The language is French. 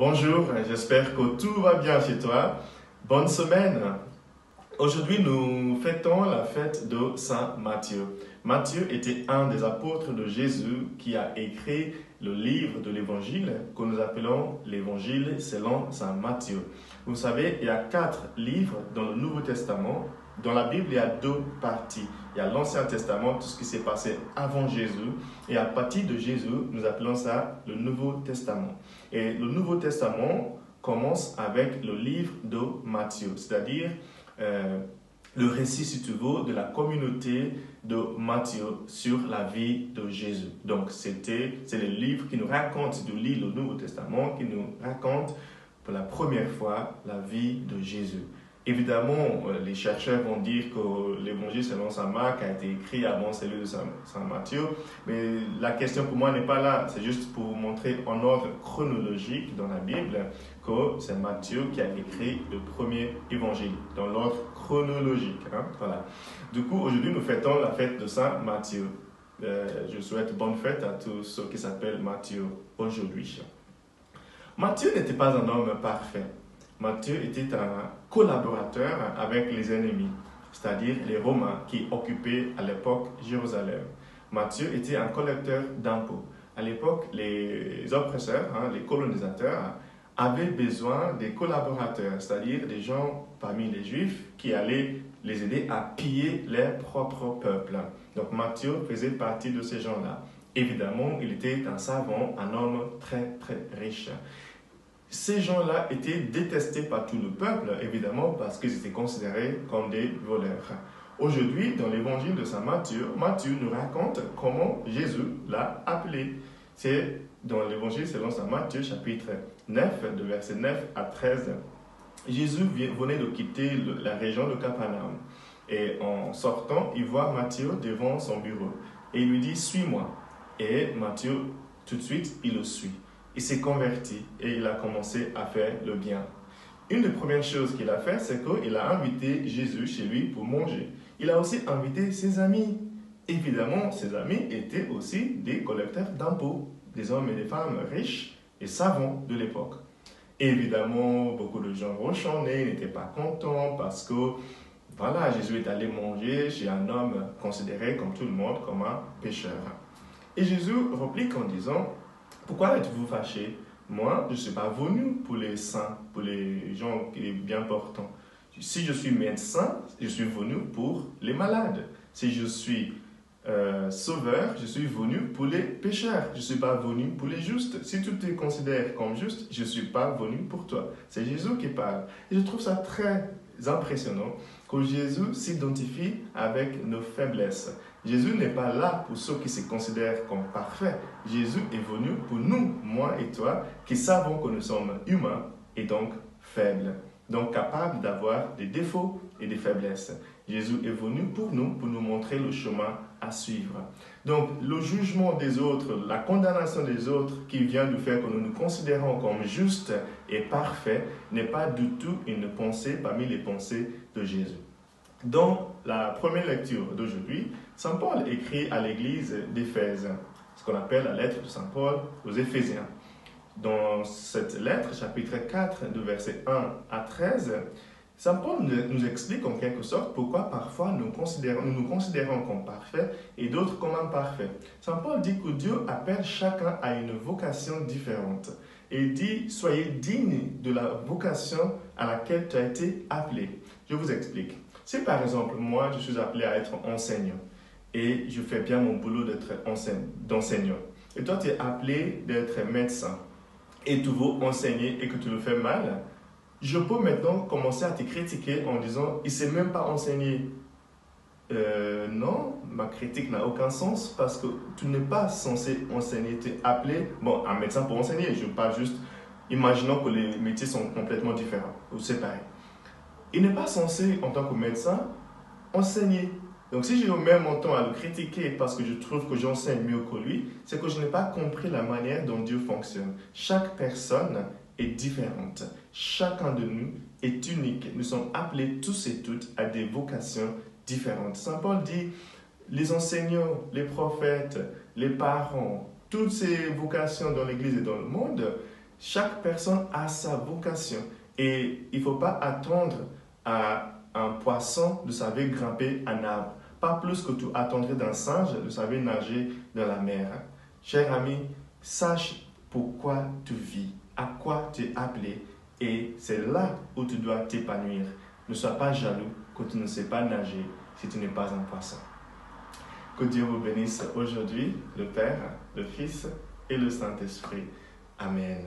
Bonjour, j'espère que tout va bien chez toi. Bonne semaine. Aujourd'hui, nous fêtons la fête de Saint Matthieu. Matthieu était un des apôtres de Jésus qui a écrit le livre de l'Évangile que nous appelons l'Évangile selon Saint Matthieu. Vous savez, il y a 4 livres dans le Nouveau Testament. Dans la Bible, il y a 2 parties. Il y a l'Ancien Testament, tout ce qui s'est passé avant Jésus. Et à partir de Jésus, nous appelons ça le Nouveau Testament. Et le Nouveau Testament commence avec le livre de Matthieu, c'est-à-dire le récit, si tu veux, de la communauté de Matthieu sur la vie de Jésus. Donc, c'est le livre qui nous raconte, si tu lis le Nouveau Testament, qui nous raconte pour la première fois la vie de Jésus. Évidemment, les chercheurs vont dire que l'évangile selon saint Marc a été écrit avant celui de saint Matthieu, mais la question pour moi n'est pas là, c'est juste pour vous montrer en ordre chronologique dans la Bible que c'est Matthieu qui a écrit le premier évangile, dans l'ordre chronologique. Voilà. Du coup, aujourd'hui, nous fêtons la fête de saint Matthieu. Je souhaite bonne fête à tous ceux qui s'appellent Matthieu aujourd'hui. Matthieu n'était pas un homme parfait. Matthieu était un collaborateur avec les ennemis, c'est-à-dire les Romains qui occupaient à l'époque Jérusalem. Matthieu était un collecteur d'impôts. À l'époque, les oppresseurs, les colonisateurs, avaient besoin des collaborateurs, c'est-à-dire des gens parmi les Juifs qui allaient les aider à piller leur propre peuple. Donc Matthieu faisait partie de ces gens-là. Évidemment, il était un savant, un homme très très riche. Ces gens-là étaient détestés par tout le peuple, évidemment, parce qu'ils étaient considérés comme des voleurs. Aujourd'hui, dans l'évangile de saint Matthieu, Matthieu nous raconte comment Jésus l'a appelé. C'est dans l'évangile selon saint Matthieu, chapitre 9, de versets 9 à 13. Jésus venait de quitter la région de Capernaum. Et en sortant, il voit Matthieu devant son bureau. Et il lui dit, suis-moi. Et Matthieu, tout de suite, il le suit. Il s'est converti et il a commencé à faire le bien. Une des premières choses qu'il a fait, c'est qu'il a invité Jésus chez lui pour manger. Il a aussi invité ses amis. Évidemment, ses amis étaient aussi des collecteurs d'impôts, des hommes et des femmes riches et savants de l'époque. Évidemment, beaucoup de gens rechonnaient, n'étaient pas contents parce que voilà, Jésus est allé manger chez un homme considéré comme tout le monde comme un pécheur. Et Jésus réplique en disant, pourquoi êtes-vous fâchés? Moi, je ne suis pas venu pour les saints, pour les gens bien portants. Si je suis médecin, je suis venu pour les malades. Si je suis sauveur, je suis venu pour les pécheurs. Je ne suis pas venu pour les justes. Si tu te considères comme juste, je ne suis pas venu pour toi. C'est Jésus qui parle. Et je trouve ça très impressionnant que Jésus s'identifie avec nos faiblesses. Jésus n'est pas là pour ceux qui se considèrent comme parfaits. Jésus est venu pour nous, moi et toi, qui savons que nous sommes humains et donc faibles, donc capables d'avoir des défauts et des faiblesses. Jésus est venu pour nous montrer le chemin à suivre. Donc, le jugement des autres, la condamnation des autres qui vient du fait que nous nous considérons comme justes et parfaits n'est pas du tout une pensée parmi les pensées de Jésus. Dans la première lecture d'aujourd'hui, saint Paul écrit à l'église d'Éphèse, ce qu'on appelle la lettre de saint Paul aux Éphésiens. Dans cette lettre, chapitre 4, de versets 1 à 13, saint Paul nous explique en quelque sorte pourquoi parfois nous nous considérons comme parfaits et d'autres comme imparfaits. Saint Paul dit que Dieu appelle chacun à une vocation différente. Et il dit, soyez dignes de la vocation à laquelle tu as été appelé. Je vous explique. Si par exemple, moi, je suis appelé à être enseignant et je fais bien mon boulot d'enseignant, et toi, tu es appelé d'être médecin et tu veux enseigner et que tu le fais mal, je peux maintenant commencer à te critiquer en disant « il ne sait même pas enseigner ». Non, ma critique n'a aucun sens parce que tu n'es pas censé enseigner. Tu es appelé, un médecin pour enseigner, je parle juste, imaginons que les métiers sont complètement différents ou séparés. Il n'est pas censé, en tant que médecin, enseigner. Donc si je mets mon temps à le critiquer parce que je trouve que j'enseigne mieux que lui, c'est que je n'ai pas compris la manière dont Dieu fonctionne. Chaque personne est différente. Chacun de nous est unique. Nous sommes appelés tous et toutes à des vocations différentes. Saint Paul dit, les enseignants, les prophètes, les parents, toutes ces vocations dans l'Église et dans le monde, Chaque personne a sa vocation et il ne faut pas attendre à un poisson de savoir grimper un arbre. Pas plus que tu attendrais d'un singe de savoir nager dans la mer. Cher ami, sache pourquoi tu vis, à quoi tu es appelé et c'est là où tu dois t'épanouir. Ne sois pas jaloux que tu ne sais pas nager si tu n'es pas un poisson. Que Dieu vous bénisse aujourd'hui, le Père, le Fils et le Saint-Esprit. Amen.